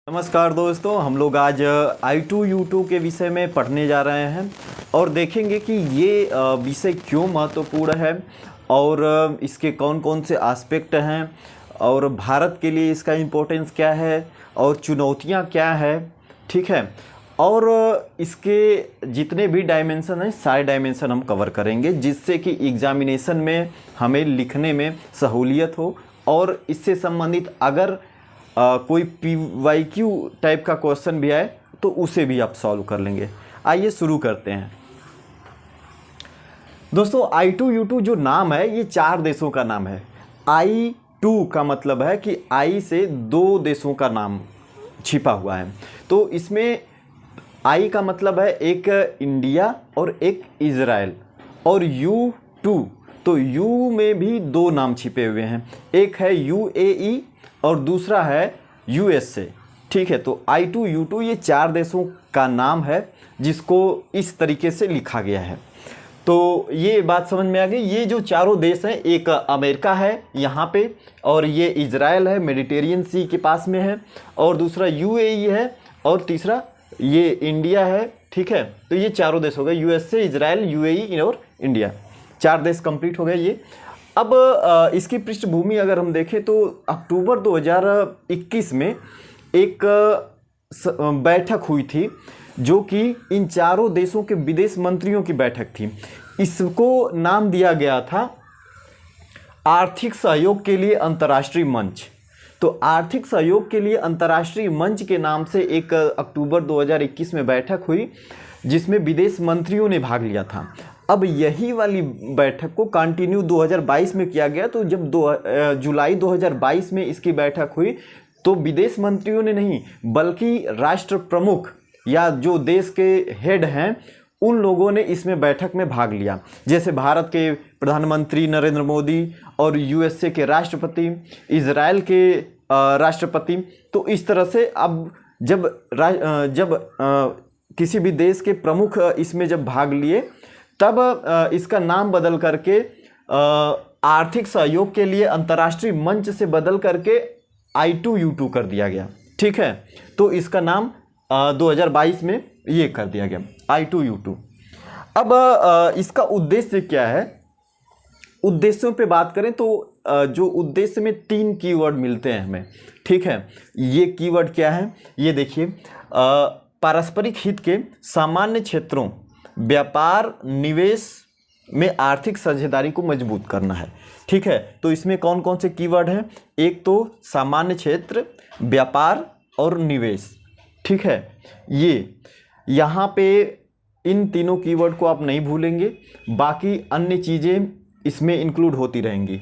नमस्कार दोस्तों, हम लोग आज I2U2 के विषय में पढ़ने जा रहे हैं और देखेंगे कि ये विषय क्यों महत्वपूर्ण है और इसके कौन कौन से एस्पेक्ट हैं और भारत के लिए इसका इम्पोर्टेंस क्या है और चुनौतियां क्या है। ठीक है, और इसके जितने भी डायमेंशन हैं सारे डायमेंशन हम कवर करेंगे जिससे कि एग्जामिनेशन में हमें लिखने में सहूलियत हो और इससे संबंधित अगर कोई PYQ टाइप का क्वेश्चन भी आए तो उसे भी आप सॉल्व कर लेंगे। आइए शुरू करते हैं। दोस्तों, I2U2 जो नाम है ये 4 देशों का नाम है। I2 का मतलब है कि I से 2 देशों का नाम छिपा हुआ है। तो इसमें I का मतलब है एक इंडिया और एक इजराइल, और U2 तो U में भी 2 नाम छिपे हुए हैं, एक है UAE और दूसरा है USA। ठीक है, तो I2U2 ये 4 देशों का नाम है जिसको इस तरीके से लिखा गया है। तो ये बात समझ में आ गई। ये जो चारों देश हैं, एक अमेरिका है यहाँ पे, और ये इजराइल है मेडिटेरियन सी के पास में है, और दूसरा UAE है, और तीसरा ये इंडिया है। ठीक है, तो ये चारों देश हो गए, USA, इजराइल, UAE और इंडिया। 4 देश कंप्लीट हो गए ये। अब इसकी पृष्ठभूमि अगर हम देखें तो अक्टूबर 2021 में एक बैठक हुई थी जो कि इन चारों देशों के विदेश मंत्रियों की बैठक थी। इसको नाम दिया गया था आर्थिक सहयोग के लिए अंतर्राष्ट्रीय मंच। तो आर्थिक सहयोग के लिए अंतर्राष्ट्रीय मंच के नाम से एक अक्टूबर 2021 में बैठक हुई जिसमें विदेश मंत्रियों ने भाग लिया था। अब यही वाली बैठक को कंटिन्यू 2022 में किया गया। तो जब जुलाई 2022 में इसकी बैठक हुई तो विदेश मंत्रियों ने नहीं बल्कि राष्ट्र प्रमुख या जो देश के हेड हैं उन लोगों ने इसमें बैठक में भाग लिया, जैसे भारत के प्रधानमंत्री नरेंद्र मोदी और USA के राष्ट्रपति, इजराइल के राष्ट्रपति। तो इस तरह से अब जब किसी भी देश के प्रमुख इसमें जब भाग लिए तब इसका नाम बदल करके आर्थिक सहयोग के लिए अंतर्राष्ट्रीय मंच से बदल करके I2U2 कर दिया गया। ठीक है, तो इसका नाम 2022 में ये कर दिया गया I2U2। अब इसका उद्देश्य क्या है? उद्देश्यों पे बात करें तो जो उद्देश्य में 3 कीवर्ड मिलते हैं हमें। ठीक है, ये कीवर्ड क्या है ये देखिए। पारस्परिक हित के सामान्य क्षेत्रों, व्यापार, निवेश में आर्थिक साझेदारी को मजबूत करना है। ठीक है, तो इसमें कौन कौन से कीवर्ड हैं? एक तो सामान्य क्षेत्र, व्यापार और निवेश। ठीक है, ये यहाँ पे इन तीनों कीवर्ड को आप नहीं भूलेंगे, बाकी अन्य चीज़ें इसमें इंक्लूड होती रहेंगी।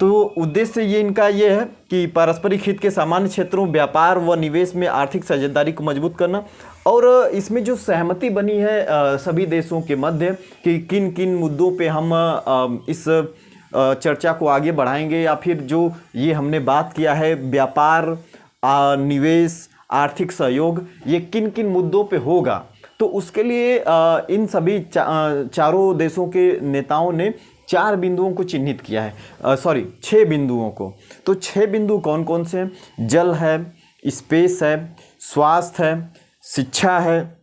तो उद्देश्य ये इनका ये है कि पारस्परिक हित के सामान्य क्षेत्रों, व्यापार व निवेश में आर्थिक साझेदारी को मजबूत करना, और इसमें जो सहमति बनी है सभी देशों के मध्य कि किन किन मुद्दों पे हम इस चर्चा को आगे बढ़ाएंगे, या फिर जो ये हमने बात किया है व्यापार, निवेश, आर्थिक सहयोग, ये किन किन मुद्दों पे होगा। तो उसके लिए इन सभी चारों देशों के नेताओं ने 4 बिंदुओं को चिन्हित किया है, 6 बिंदुओं को। तो 6 बिंदु कौन कौन से हैं? जल है, स्पेस है, स्वास्थ्य है, शिक्षा है,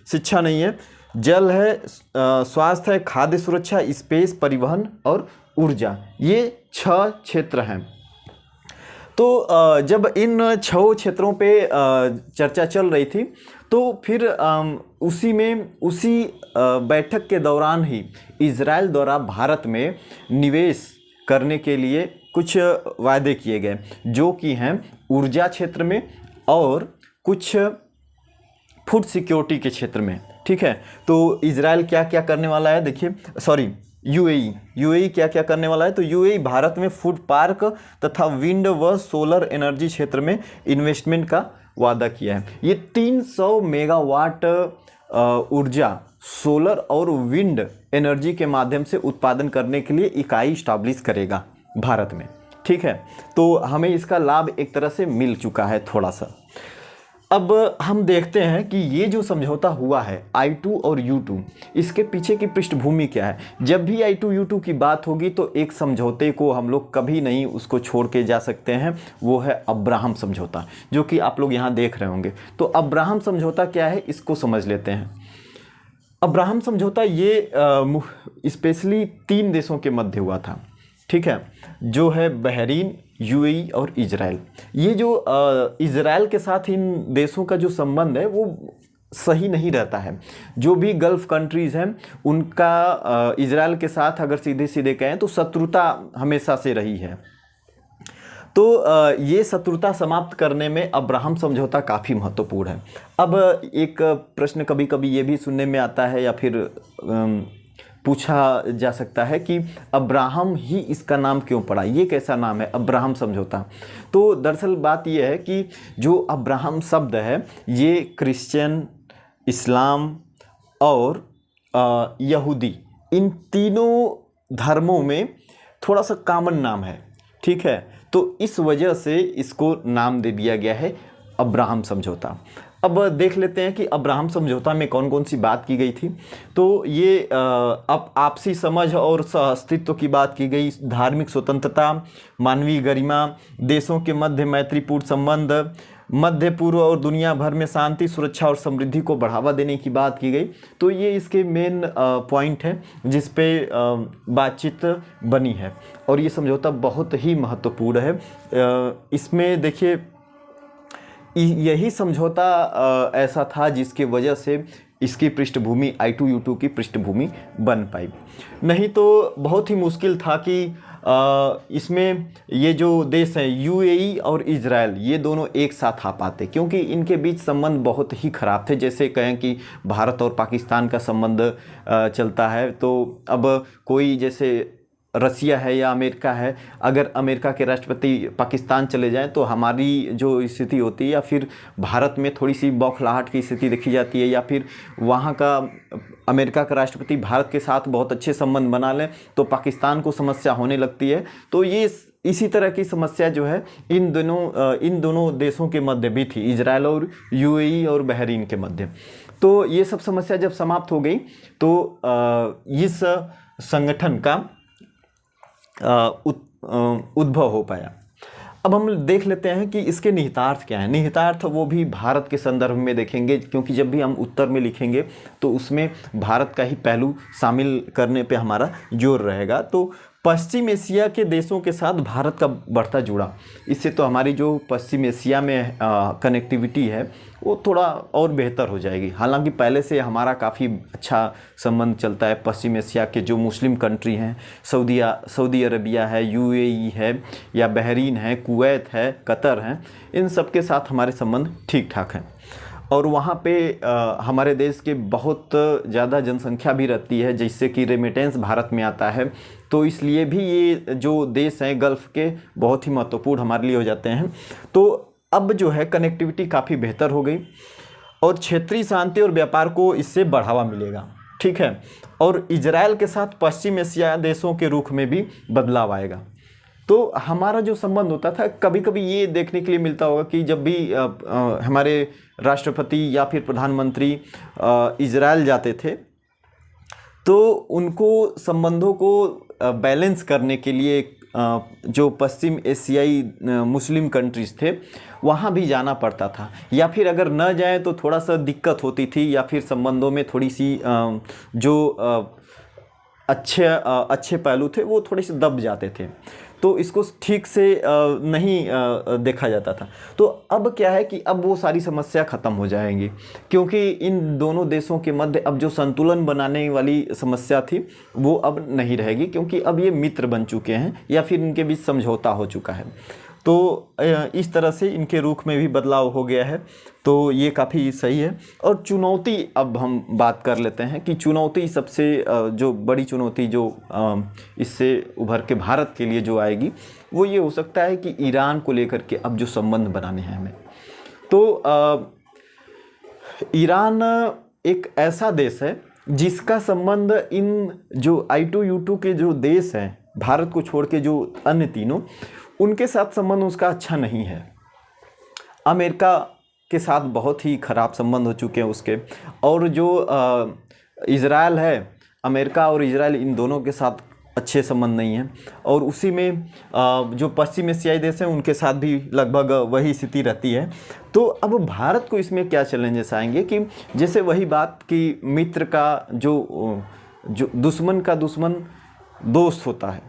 शिक्षा नहीं है, जल है, स्वास्थ्य है, खाद्य सुरक्षा, स्पेस, परिवहन और ऊर्जा। ये 6 क्षेत्र हैं। तो जब इन 6 क्षेत्रों पे चर्चा चल रही थी तो फिर उसी बैठक के दौरान ही इजराइल द्वारा भारत में निवेश करने के लिए कुछ वायदे किए गए जो कि हैं ऊर्जा क्षेत्र में और कुछ फूड सिक्योरिटी के क्षेत्र में। ठीक है, तो इजराइल क्या क्या करने वाला है देखिए, UAE क्या क्या करने वाला है? तो UAE भारत में फूड पार्क तथा विंड व सोलर एनर्जी क्षेत्र में इन्वेस्टमेंट का वादा किया है। ये 300 मेगावाट ऊर्जा सोलर और विंड एनर्जी के माध्यम से उत्पादन करने के लिए इकाई स्टैब्लिश करेगा भारत में। ठीक है, तो हमें इसका लाभ एक तरह से मिल चुका है थोड़ा सा। अब हम देखते हैं कि ये जो समझौता हुआ है I2 और U2, इसके पीछे की पृष्ठभूमि क्या है। जब भी I2 U2 की बात होगी तो एक समझौते को हम लोग कभी नहीं उसको छोड़ के जा सकते हैं, वो है अब्राहम समझौता, जो कि आप लोग यहाँ देख रहे होंगे। तो अब्राहम समझौता क्या है, इसको समझ लेते हैं। अब्राहम समझौता ये स्पेशली 3 देशों के मध्य हुआ था, ठीक है, जो है बहरीन, यूएई और इजराइल। ये जो इजराइल के साथ इन देशों का जो संबंध है वो सही नहीं रहता है। जो भी गल्फ कंट्रीज़ हैं उनका इजराइल के साथ अगर सीधे सीधे कहें तो शत्रुता हमेशा से रही है। तो ये शत्रुता समाप्त करने में अब्राहम समझौता काफ़ी महत्वपूर्ण है। अब एक प्रश्न कभी कभी ये भी सुनने में आता है या फिर पूछा जा सकता है कि अब्राहम ही इसका नाम क्यों पड़ा, ये कैसा नाम है अब्राहम समझौता। तो दरअसल बात यह है कि जो अब्राहम शब्द है ये क्रिश्चियन, इस्लाम और यहूदी, इन तीनों धर्मों में थोड़ा सा कॉमन नाम है, ठीक है। तो इस वजह से इसको नाम दे दिया गया है अब्राहम समझौता। अब देख लेते हैं कि अब्राहम समझौता में कौन कौन सी बात की गई थी। तो ये अब आपसी समझ और अस्तित्व की बात की गई, धार्मिक स्वतंत्रता, मानवीय गरिमा, देशों के मध्य मैत्रीपूर्ण संबंध, मध्य पूर्व और दुनिया भर में शांति, सुरक्षा और समृद्धि को बढ़ावा देने की बात की गई। तो ये इसके मेन पॉइंट हैं जिस पे बातचीत बनी है और ये समझौता बहुत ही महत्वपूर्ण है। इसमें देखिए यही समझौता ऐसा था जिसके वजह से इसकी पृष्ठभूमि I2 U2 की पृष्ठभूमि बन पाई, नहीं तो बहुत ही मुश्किल था कि इसमें ये जो देश हैं यूएई और इजराइल, ये दोनों एक साथ आ पाते, क्योंकि इनके बीच संबंध बहुत ही ख़राब थे। जैसे कहें कि भारत और पाकिस्तान का संबंध चलता है, तो अब कोई जैसे रसिया है या अमेरिका है, अगर अमेरिका के राष्ट्रपति पाकिस्तान चले जाएं तो हमारी जो स्थिति होती है, या फिर भारत में थोड़ी सी बौखलाहट की स्थिति देखी जाती है, या फिर वहाँ का अमेरिका का राष्ट्रपति भारत के साथ बहुत अच्छे संबंध बना लें तो पाकिस्तान को समस्या होने लगती है। तो ये इसी तरह की समस्या जो है इन दोनों देशों के मध्य भी थी, इजराइल और यूएई और बहरीन के मध्य। तो ये सब समस्या जब समाप्त हो गई तो इस संगठन का उद्भव हो पाया। अब हम देख लेते हैं कि इसके निहितार्थ क्या है। निहितार्थ वो भी भारत के संदर्भ में देखेंगे, क्योंकि जब भी हम उत्तर में लिखेंगे तो उसमें भारत का ही पहलू शामिल करने पे हमारा जोर रहेगा। तो पश्चिम एशिया के देशों के साथ भारत का बढ़ता जुड़ा, इससे तो हमारी जो पश्चिम एशिया में कनेक्टिविटी है वो थोड़ा और बेहतर हो जाएगी। हालांकि पहले से हमारा काफ़ी अच्छा संबंध चलता है पश्चिम एशिया के जो मुस्लिम कंट्री हैं, सऊदी अरबिया है, यूएई है या बहरीन है, कुवैत है, कतर है, इन सब के साथ हमारे संबंध ठीक ठाक हैं। और वहाँ पे हमारे देश के बहुत ज़्यादा जनसंख्या भी रहती है, जिससे कि रेमिटेंस भारत में आता है। तो इसलिए भी ये जो देश हैं गल्फ़ के बहुत ही महत्वपूर्ण हमारे लिए हो जाते हैं। तो अब जो है कनेक्टिविटी काफ़ी बेहतर हो गई और क्षेत्रीय शांति और व्यापार को इससे बढ़ावा मिलेगा, ठीक है। और इजराइल के साथ पश्चिम एशिया देशों के रुख में भी बदलाव आएगा। तो हमारा जो संबंध होता था, कभी कभी ये देखने के लिए मिलता होगा कि जब भी हमारे राष्ट्रपति या फिर प्रधानमंत्री इजराइल जाते थे तो उनको संबंधों को बैलेंस करने के लिए जो पश्चिम एशियाई मुस्लिम कंट्रीज़ थे वहाँ भी जाना पड़ता था, या फिर अगर न जाए तो थोड़ा सा दिक्कत होती थी, या फिर संबंधों में थोड़ी सी जो अच्छे पहलू थे वो थोड़े से दब जाते थे, तो इसको ठीक से नहीं देखा जाता था। तो अब क्या है कि अब वो सारी समस्या ख़त्म हो जाएंगी, क्योंकि इन दोनों देशों के मध्य अब जो संतुलन बनाने वाली समस्या थी वो अब नहीं रहेगी, क्योंकि अब ये मित्र बन चुके हैं या फिर इनके बीच समझौता हो चुका है। तो इस तरह से इनके रुख में भी बदलाव हो गया है, तो ये काफ़ी सही है। और चुनौती, अब हम बात कर लेते हैं कि चुनौती सबसे जो बड़ी चुनौती जो इससे उभर के भारत के लिए जो आएगी वो ये हो सकता है कि ईरान को लेकर के अब जो संबंध बनाने हैं हमें। तो ईरान एक ऐसा देश है जिसका संबंध इन जो I2 U2 के जो देश हैं, भारत को छोड़ के जो अन्य तीनों, उनके साथ संबंध उसका अच्छा नहीं है। अमेरिका के साथ बहुत ही ख़राब संबंध हो चुके हैं उसके। और जो इज़राइल है, अमेरिका और इज़राइल इन दोनों के साथ अच्छे संबंध नहीं हैं। और उसी में जो पश्चिम एशियाई देश हैं उनके साथ भी लगभग वही स्थिति रहती है। तो अब भारत को इसमें क्या चैलेंजेस आएंगे कि जैसे वही बात कि मित्र का जो दुश्मन का दुश्मन दोस्त होता है,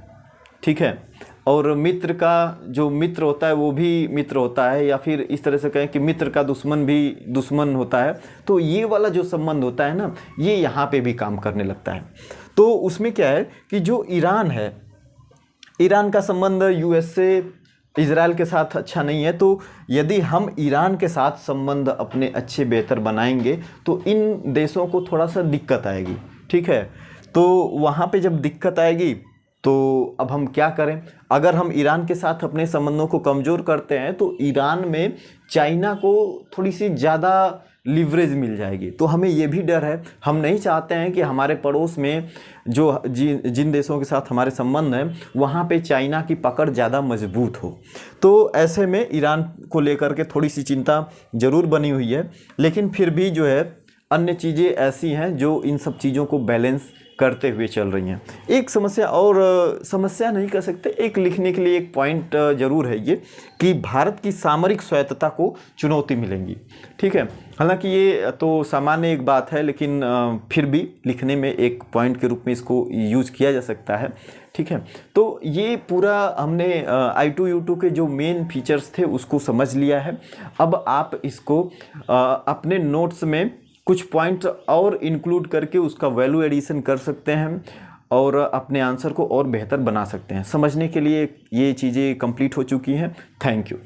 ठीक है, और मित्र का जो मित्र होता है वो भी मित्र होता है, या फिर इस तरह से कहें कि मित्र का दुश्मन भी दुश्मन होता है। तो ये वाला जो संबंध होता है ना, ये यहाँ पे भी काम करने लगता है। तो उसमें क्या है कि जो ईरान है, ईरान का संबंध यूएस से इजराइल के साथ अच्छा नहीं है। तो यदि हम ईरान के साथ संबंध अपने अच्छे बेहतर बनाएंगे तो इन देशों को थोड़ा सा दिक्कत आएगी, ठीक है। तो वहाँ पे जब दिक्कत आएगी तो अब हम क्या करें? अगर हम ईरान के साथ अपने संबंधों को कमज़ोर करते हैं तो ईरान में चाइना को थोड़ी सी ज़्यादा लीवरेज मिल जाएगी। तो हमें ये भी डर है, हम नहीं चाहते हैं कि हमारे पड़ोस में जो जिन देशों के साथ हमारे संबंध हैं वहाँ पे चाइना की पकड़ ज़्यादा मजबूत हो। तो ऐसे में ईरान को लेकर के थोड़ी सी चिंता ज़रूर बनी हुई है, लेकिन फिर भी जो है अन्य चीज़ें ऐसी हैं जो इन सब चीज़ों को बैलेंस करते हुए चल रही हैं। एक समस्या, और समस्या नहीं कह सकते, एक लिखने के लिए एक पॉइंट ज़रूर है ये कि भारत की सामरिक स्वायत्तता को चुनौती मिलेंगी, ठीक है। हालांकि ये तो सामान्य एक बात है, लेकिन फिर भी लिखने में एक पॉइंट के रूप में इसको यूज़ किया जा सकता है, ठीक है। तो ये पूरा हमने I2U2 के जो मेन फीचर्स थे उसको समझ लिया है। अब आप इसको अपने नोट्स में कुछ पॉइंट्स और इंक्लूड करके उसका वैल्यू एडिशन कर सकते हैं और अपने आंसर को और बेहतर बना सकते हैं। समझने के लिए ये चीज़ें कंप्लीट हो चुकी हैं। Thank you.